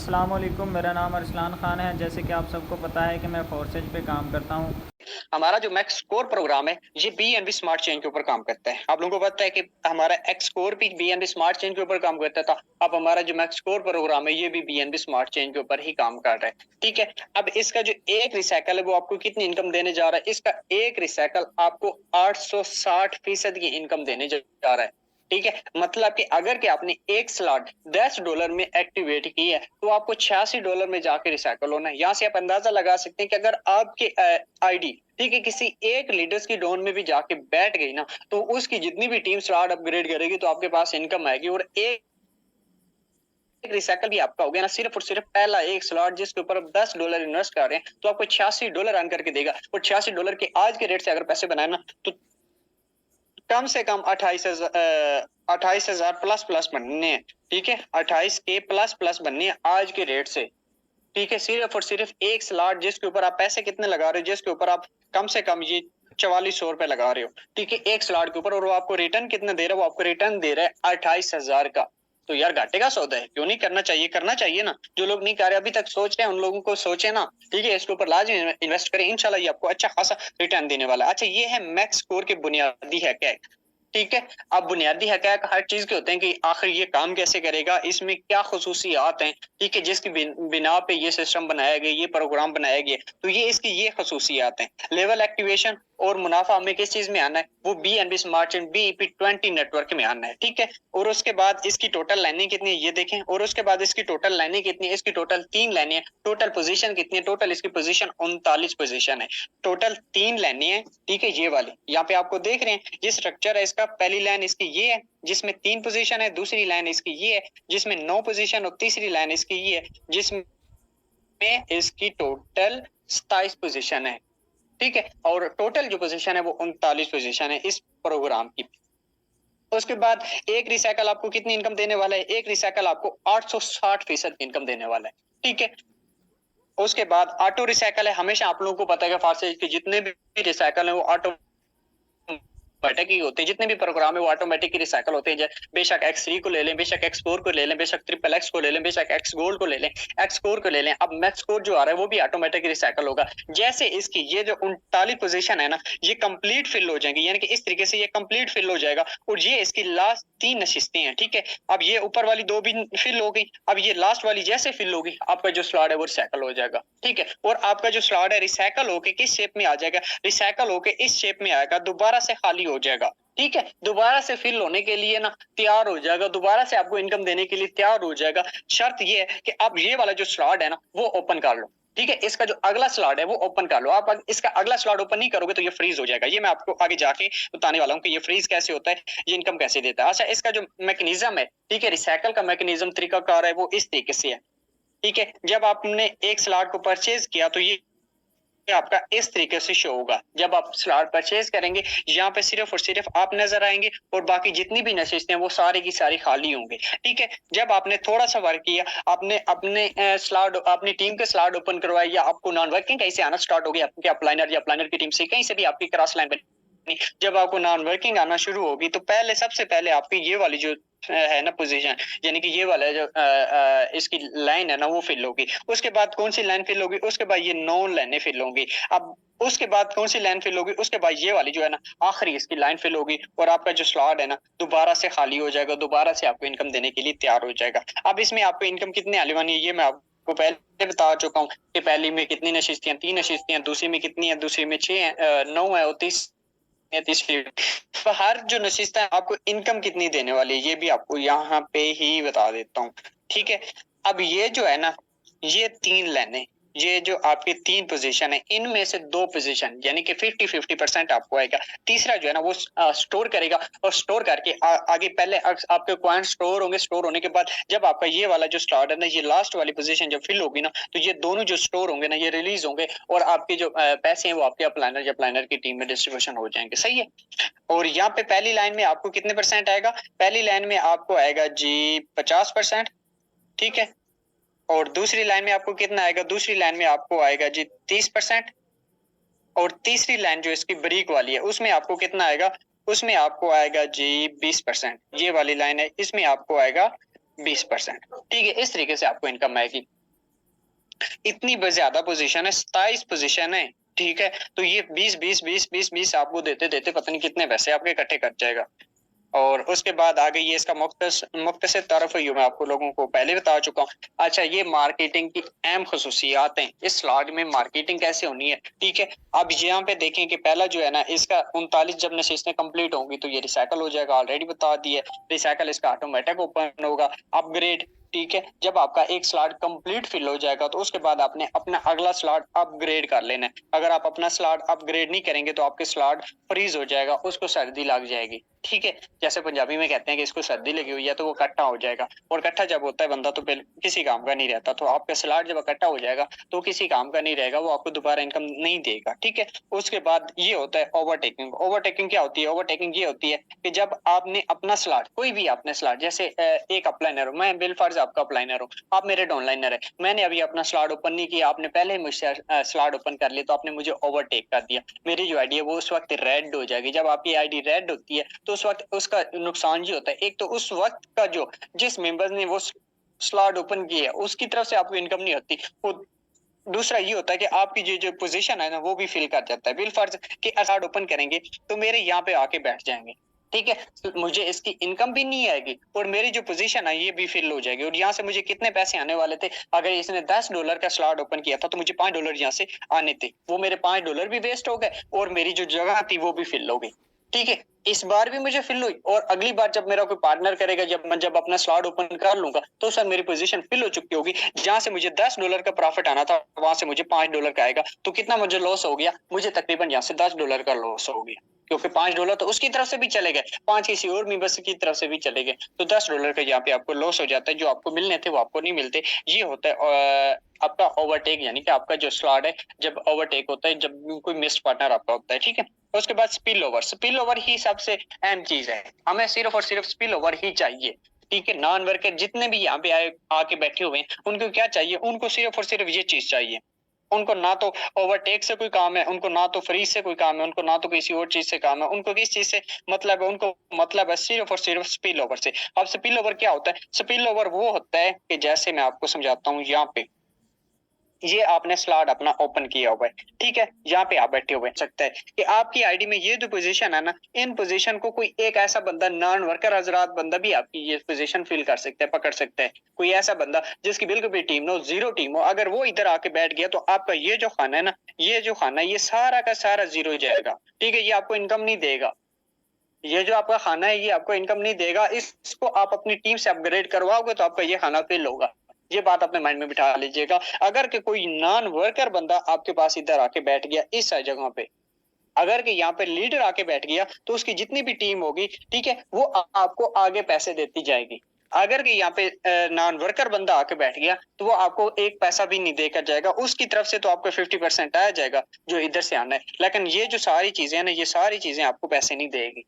अस्सलाम वालेकुम, मेरा नाम अरसलान ख़ान है। जैसे कि आप सबको पता है कि मैं फोर्सेज पे काम करता हूँ। हमारा जो मैक्स कोर प्रोग्राम है ये बीएनबी स्मार्ट चेन के ऊपर काम करता है। आप लोगों को पता है कि हमारा एक्स कोर भी बीएनबी स्मार्ट चेन के ऊपर काम करता था। अब हमारा जो मैक्स कोर प्रोग्राम है ये भी बीएनबी स्मार्ट चेन के ऊपर ही काम कर रहा है। ठीक है, अब इसका जो एक रिसाइकल है वो आपको कितनी इनकम देने जा रहा है? इसका एक रिसाइकल आपको 860% की इनकम देने जा रहा है। ठीक है, मतलब कि अगर कि आपने एक स्लॉट $10 में एक्टिवेट की है तो आपको $86 में जाके रिसाइकल होना है। यहाँ से आप अंदाजा लगा सकते हैं कि अगर आपके आईडी ठीक है किसी एक लीडर्स की डोन में भी जाके बैठ गई ना तो उसकी जितनी भी टीम स्लॉट अपग्रेड करेगी तो आपके पास इनकम आएगी। और एक रिसाइकल भी आपका हो गया ना, सिर्फ और सिर्फ पहला एक स्लॉट जिसके ऊपर आप $10 इन्वेस्ट कर रहे हैं तो आपको $86 अर्न करके देगा। और $86 के आज के रेट से अगर पैसे बनाए ना तो कम से कम 28,000 प्लस प्लस बनने हैं। ठीक है, 28K प्लस प्लस बनने हैं आज के रेट से। ठीक है, सिर्फ और सिर्फ एक स्लॉट जिसके ऊपर आप पैसे कितने लगा रहे हो, जिसके ऊपर आप कम से कम ये 4400 रुपए लगा रहे हो। ठीक है, एक स्लॉट के ऊपर, और वो आपको रिटर्न कितना दे रहा है? वो आपको रिटर्न दे रहा है 28,000 का। तो यार घाटे का सौदा है, क्यों नहीं करना चाहिए? करना चाहिए ना। जो लोग नहीं कर रहे अभी तक सोच रहे हैं उन लोगों को सोचे ना। ठीक है, इसके ऊपर लाजमी इन्वेस्ट करें, इंशाल्लाह ये आपको अच्छा खासा रिटर्न देने वाला है। अच्छा, ये है मैक्स कोर के बुनियादी हैक। ठीक है, अब बुनियादी हक़ाइक़ हर चीज़ के होते हैं कि आखिर ये काम कैसे करेगा, इसमें क्या ख़ुसूसियात हैं, ठीक है, जिसकी बिना पे ये सिस्टम बनाया गया, ये प्रोग्राम बनाया गया। तो ये इसकी ये ख़ुसूसियात हैं। लेवल एक्टिवेशन और मुनाफ़ा हमें किस चीज़ में आना है? वो बीएनबी स्मार्ट चेन बीईपी20 नेटवर्क में आना है। ठीक है, और उसके बाद इसकी टोटल लाइनें कितनी है ये देखें, और उसके बाद इसकी टोटल लाइनें कितनी है? इसकी टोटल 3 लाइनें हैं। टोटल पोज़ीशन कितनी है? टोटल इसकी पोज़ीशन 39 पोज़ीशन है। टोटल 3 लाइनें हैं, ठीक है, ये वाली। यहाँ पे आपको देख रहे हैं ये स्ट्रक्चर है इसका। पहली लाइन इसकी ये है जिसमें 3 पोज़ीशन है, दूसरी लाइन इसकी ये है जिसमें 9 पोज़ीशन, और तीसरी लाइन इसकी ये है जिसमें इसकी टोटल 27 पोज़ीशन है। ठीक है, और टोटल जो पोज़ीशन है वो 39 पोज़ीशन है इस प्रोग्राम की। उसके बाद एक रिसाइकल आपको कितनी इनकम देने वाला है? एक रिसाइकल आपको 860% की इनकम देने वाला है। ठीक है, उसके बाद ऑटो रिसाइकल है। हमेशा आप लोगों को पता है कि फारसेज के जितने भी रिसाइकल है वो ऑटो ऑटोमेटिक ही होते हैं। जितने भी प्रोग्राम है वो ऑटोमेटिक ही रिसाइकल होते हैं। बेशक X3 को ले लें, बेशक X4 को ले लें, बेशक ट्रिपल X को ले लें, बेशक X गोल्ड को ले लें, X कोर को ले लें। अब मैक्स कोर जो आ रहा है वो भी ऑटोमेटिक रिसाइकल होगा। जैसे इसकी ये जो 39 पोजीशन है ना, ये कंप्लीट फिल हो जाएंगी, यानी कि इस तरीके से ये कंप्लीट फिल हो जाएगा। और ये इसकी लास्ट 3 नशिस्तें हैं। ठीक है, अब ये ऊपर वाली 2 भी फिल हो गई। अब ये लास्ट वाली जैसे फिल होगी आपका जो स्लॉट है वो रिसाइकल हो जाएगा। ठीक है, और आपका जो स्लॉट है रिसाइकल होके किस शेप में आ जाएगा? रिसाइकल होके इस शेप में आएगा, दोबारा से खाली हो जाएगा। ठीक है, दोबारा से फिल होने के लिए ना तैयार हो जाएगा, दोबारा से आपको इनकम देने के लिए तैयार हो जाएगा। शर्त ये है कि आप ये वाला जो स्लॉट है ना वो ओपन कर लो। ठीक है, इसका जो अगला स्लॉट है वो ओपन कर लो। आप इसका अगला स्लॉट ओपन नहीं करोगे तो ये फ्रीज हो जाएगा। ये मैं आपको आगे जाके बताने वाला हूँ कि ये फ्रीज कैसे होता है, ये इनकम कैसे देता है। अच्छा, इसका जो मैकेनिज्म है, ठीक है, रिसाइकल का मैकेनिज्म तरीकाकार है वो इस तरीके से है। ठीक है, जब आपने एक स्लॉट को परचेज किया तो ये आपका इस तरीके से शो होगा। जब आप स्लॉट परचेज करेंगे यहाँ पे सिर्फ और सिर्फ आप नजर आएंगे और बाकी जितनी भी नशिस्तें हैं वो सारी की सारी खाली होंगी। ठीक है, जब आपने थोड़ा सा वर्क किया, आपने अपने स्लॉट अपनी टीम के स्लॉट ओपन करवाए, या आपको नॉन वर्किंग कहीं से आना स्टार्ट हो गया, आपके अपलाइनर या अपलाइनर की टीम से कहीं से भी आपकी क्रॉस लाइन बनी, जब आपको नॉन वर्किंग आना शुरू होगी तो पहले सबसे पहले आपकी ये वाली जो है ना पोजीशन, यानी कि ये वाला जो इसकी लाइन है ना वो फिल होगी। उसके बाद कौन सी लाइन फिल होगी? उसके बाद ये 9 लाइनें फिल होंगी। अब उसके बाद कौन सी लाइन फिल होगी? उसके बाद ये वाली जो है ना आखिरी इसकी लाइन फिल होगी, और आपका जो स्लॉट है ना दोबारा से खाली हो जाएगा, दोबारा से आपको इनकम देने के लिए तैयार हो जाएगा। अब इसमें आपको इनकम कितनी आने वाली है ये मैं आपको पहले बता चुका हूँ कि पहली में कितनी नशिस्तियां, 3 नशिस्तियां, दूसरी में कितनी है? दूसरी में 6 है, 9 है, और तीसरी। तो हर जो नशिस्त है आपको इनकम कितनी देने वाली है ये भी आपको यहाँ पे ही बता देता हूँ। ठीक है, अब ये जो है ना ये 3 लाइनें, ये जो आपके 3 पोजीशन है इनमें से 2 पोजीशन यानी कि 50-50% आपको आएगा। तीसरा जो है ना वो स्टोर करेगा, और स्टोर करके आगे पहले आपके कॉइन्स स्टोर होंगे। स्टोर होने के बाद जब आपका ये वाला जो स्टार्ट है ना, ये लास्ट वाली पोजीशन जब फिल होगी ना तो ये दोनों जो स्टोर होंगे ना ये रिलीज होंगे, और आपके जो पैसे हैं वो आपके अपलाइनर या प्लानर की टीम में डिस्ट्रीब्यूशन हो जाएंगे। सही है, और यहाँ पे पहली लाइन में आपको कितने परसेंट आएगा? पहली लाइन में आपको आएगा जी 50%। ठीक है, और दूसरी लाइन में आपको कितना आएगा? दूसरी लाइन में आपको आएगा जी 30%। और तीसरी लाइन जो इसकी ब्रीक वाली है उसमें आपको कितना आएगा? उसमें आपको आएगा जी 20%। ये वाली लाइन है इसमें आपको आएगा 20%। ठीक है, इस तरीके से आपको इनकम आएगी। इतनी ज्यादा पोजीशन है, 27 पोजीशन है, ठीक है। तो ये 20 आपको देते देते पता नहीं कितने पैसे आपके इकट्ठे कर जाएगा। और उसके बाद आगे ये इसका मुख्तसर तारफ़ मैं आपको लोगों को पहले बता चुका हूँ। अच्छा, ये मार्केटिंग की अहम खसूसियात हैं, इस स्लॉट में मार्केटिंग कैसे होनी है, ठीक है। अब यहाँ पे देखें कि पहला जो है ना, इसका 39 जब नशीसें कंप्लीट होंगी तो ये रिसाइकल हो जाएगा, ऑलरेडी बता दिया। रिसाइकल इसका ऑटोमेटिक ओपन होगा। अपग्रेड, ठीक है, जब आपका एक स्लॉट कंप्लीट फिल हो जाएगा तो उसके बाद आपने अपना अगला स्लॉट अपग्रेड कर लेना है। अगर आप अपना स्लॉट अपग्रेड नहीं करेंगे तो आपके स्लॉट फ्रीज हो जाएगा, उसको सर्दी लग जाएगी, ठीक है। जैसे पंजाबी में कहते हैं कि इसको सर्दी लगी हुई है तो वो इकट्ठा हो जाएगा, और इकट्ठा जब होता है बंदा तो किसी काम का नहीं रहता। तो आपका स्लॉट जब इकट्ठा हो जाएगा तो किसी काम का नहीं रहेगा, वो आपको दोबारा इनकम नहीं देगा, ठीक है। उसके बाद ये होता है ओवरटेकिंग। ओवरटेकिंग क्या होती है? ओवरटेकिंग ये होती है कि जब आपने अपना स्लॉट, कोई भी आपने स्लॉट, जैसे एक अपलाइनर हूँ मैं, बिलफर्ज आपका अपलाइनर हूँ, आप मेरे डाउनलाइनर है, मैंने अभी अपना स्लॉट ओपन नहीं किया, आपने पहले ही मुझसे स्लॉट ओपन कर लिया, तो आपने मुझे ओवरटेक कर दिया। मेरी जो आईडी है वो उस वक्त रेड हो जाएगी। जब आपकी आईडी रेड होती है तो उस वक्त उसका नुकसान ये होता है, एक तो उस वक्त का जो जिस मेंबर ने वो स्लॉट ओपन किया है उसकी तरफ से आपको इनकम नहीं होती, वो दूसरा ये होता है कि आपकी जो पोजीशन है ना वो भी फिल कर जाता है। बिलफर्ज कि स्लॉट ओपन करेंगे तो मेरे यहाँ पे आके बैठ जाएंगे, ठीक है, तो मुझे इसकी इनकम भी नहीं आएगी और मेरी जो पोजीशन है ये भी फिल हो जाएगी। और यहाँ से मुझे कितने पैसे आने वाले थे? अगर इसने $10 का स्लॉट ओपन किया था तो मुझे $5 यहाँ से आने थे, वो मेरे $5 भी वेस्ट हो गए और मेरी जो जगह थी वो भी फिल हो गई, ठीक है। इस बार भी मुझे फिल हुई और अगली बार जब मेरा कोई पार्टनर करेगा, जब अपना स्लॉट ओपन कर लूंगा तो सर मेरी पोजीशन फिल हो चुकी होगी। जहां से मुझे $10 का प्रॉफिट आना था वहां से मुझे $5 का आएगा। तो कितना मुझे लॉस हो गया? मुझे तकरीबन यहाँ से $10 का लॉस हो गया, क्योंकि $5 तो उसकी तरफ से भी चले गए, 5 किसी और मेंबर्स की तरफ से भी चले गए, तो $10 का यहाँ पे आपको लॉस हो जाता है। जो आपको मिलने थे वो आपको नहीं मिलते। ये होता है आपका ओवरटेक, यानी कि आपका जो स्लॉट है जब ओवरटेक होता है, जब कोई मिस्ड पार्टनर आपका होता है, ठीक है। उसके बाद स्पिल ओवर। स्पिल ओवर ही सबसे अहम चीज है, हमें सिर्फ और सिर्फ स्पिल ओवर ही चाहिए, ठीक है। नॉन वर्कर जितने भी यहाँ पे आके बैठे हुए हैं उनको क्या चाहिए? उनको सिर्फ और सिर्फ ये चीज चाहिए। उनको ना तो ओवरटेक से कोई काम है, उनको ना तो फ्रीज से कोई काम है, उनको ना तो किसी और चीज से काम है, उनको किस चीज से मतलब है? उनको मतलब है सिर्फ और सिर्फ स्पिल ओवर से। अब स्पिल ओवर क्या होता है? स्पिल ओवर वो होता है कि जैसे मैं आपको समझाता हूँ, यहाँ पे ये आपने स्लॉट अपना ओपन किया हुआ है, ठीक है, यहाँ पे आप बैठे हुए सकते हैं कि आपकी आईडी में ये जो पोजीशन है ना, इन पोजीशन को कोई एक ऐसा बंदा, नॉन वर्कर हजरात बंदा भी आपकी ये पोजीशन फिल कर सकता है, पकड़ सकता है। कोई ऐसा बंदा जिसकी बिल्कुल भी टीम ना, जीरो टीम हो, अगर वो इधर आके बैठ गया तो आपका ये जो खाना है ना, ये जो खाना है ये सारा का सारा जीरो हो जाएगा, ठीक है। ये आपको इनकम नहीं देगा, ये जो आपका खाना है ये आपको इनकम नहीं देगा। इसको आप अपनी टीम से अपग्रेड करवाओगे तो आपका ये खाना फिल होगा। ये बात अपने माइंड में बिठा लीजिएगा। अगर कि कोई नॉन वर्कर बंदा आपके पास इधर आके बैठ गया इस जगह पे, अगर कि यहाँ पे लीडर आके बैठ गया तो उसकी जितनी भी टीम होगी, ठीक है, वो आपको आगे पैसे देती जाएगी। अगर कि यहाँ पे नॉन वर्कर बंदा आके बैठ गया तो वो आपको एक पैसा भी नहीं देकर जाएगा, उसकी तरफ से तो आपको 50% आया जाएगा जो इधर से आना है, लेकिन ये जो सारी चीजें हैं ना, ये सारी चीजें आपको पैसे नहीं देगी।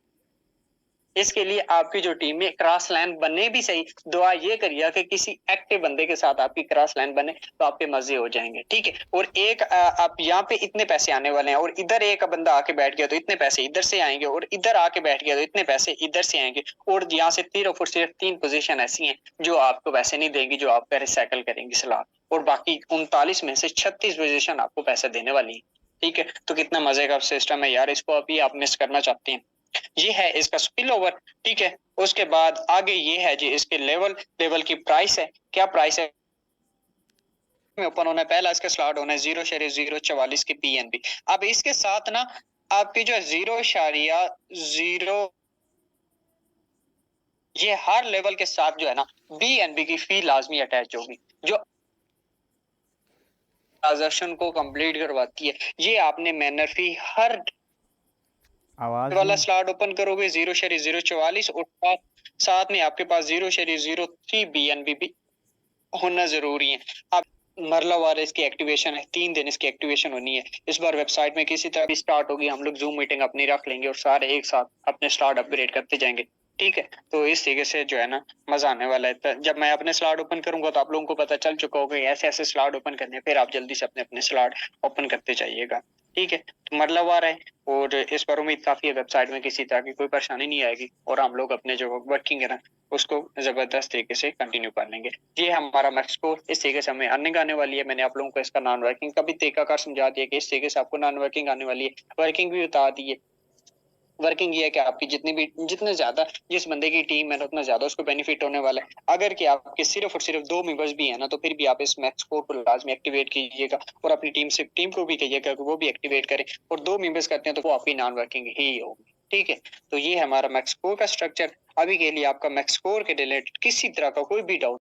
इसके लिए आपकी जो टीम में क्रॉस लाइन बने भी सही, दुआ ये करिए कि किसी एक्टिव बंदे के साथ आपकी क्रॉस लाइन बने तो आपके मजे हो जाएंगे, ठीक है। और एक आप यहाँ पे इतने पैसे आने वाले हैं और इधर एक बंदा आके बैठ गया तो इतने पैसे इधर से आएंगे, और इधर आके बैठ गया तो इतने पैसे इधर से आएंगे। और यहाँ से सिर्फ 3 पोजीशन ऐसी हैं जो आपको पैसे नहीं देंगी, जो आपका रिसाइकल करेंगी सलाह, और बाकी 39 में से 36 पोजीशन आपको पैसे देने वाली है, ठीक है। तो कितना मजे का सिस्टम है यार, इसको अभी आप मिस करना चाहते हैं। ये है इसका स्पिल ओवर, ठीक है। उसके बाद आगे ये है जी इसके लेवल की प्राइस है। क्या प्राइस है? ओपन होना है, पहला इसका स्लॉट होना है 0.044 के पीएनबी। अब इसके साथ ना आपकी जो 0.0 ये हर लेवल के साथ जो है ना बीएनबी की फी लाजमी अटैच होगी, जो ट्रांजेक्शन को कंप्लीट करवाती है। ये आपने मैनर फी हर आवाज वाला नहीं। स्लॉट ओपन करोगे 0.044 और साथ में आपके पास 0.03 बीएनबी भी होना जरूरी है। अब मरला वार इसकी एक्टिवेशन है, 3 दिन इसकी एक्टिवेशन होनी है। इस बार वेबसाइट में किसी तरह भी स्टार्ट होगी, हम लोग जूम मीटिंग अपनी रख लेंगे और सारे एक साथ अपने स्लॉट अपग्रेड करते जाएंगे, ठीक है। तो इस तरीके से जो है ना मजा आने वाला है। जब मैं अपने स्लॉट ओपन करूंगा तो आप लोगों को पता चल चुका होगा ऐसे ऐसे स्लॉट ओपन करने, फिर आप जल्दी से अपने अपने स्लॉट ओपन करते जाइएगा, ठीक है, तो मतलब आ रहा है। और इस पर उम्मीद काफी है वेबसाइट में किसी तरह की कोई परेशानी नहीं आएगी और हम लोग अपने जो वर्किंग है ना उसको जबरदस्त तरीके से कंटिन्यू कर लेंगे। ये हमारा मैक्स स्कोर, इस तरीके से हमें अर्निंग आने वाली है। मैंने आप लोगों को इसका नॉन वर्किंग का भी तरीकाकार समझा दिया कि इस तरीके से आपको नॉन वर्किंग आने वाली है। वर्किंग भी बता दी है। वर्किंग ये है कि आपकी जितने ज्यादा जिस बंदे की टीम है उतना ज्यादा उसको बेनिफिट होने वाला है। अगर कि आपके सिर्फ और सिर्फ 2 मेंबर्स भी है ना तो फिर भी आप इस मैक्स कोड को लाजमी एक्टिवेट कीजिएगा और अपनी टीम को भी कहिएगा कि वो भी एक्टिवेट करे। और 2 मेंबर्स करते हैं तो वो आपकी नॉन वर्किंग ही होगी। ठीक है, तो ये है हमारा मैक्स कोर का स्ट्रक्चर। अभी के लिए आपका मैक्स कोर के रिलेटेड किसी तरह का कोई भी डाउट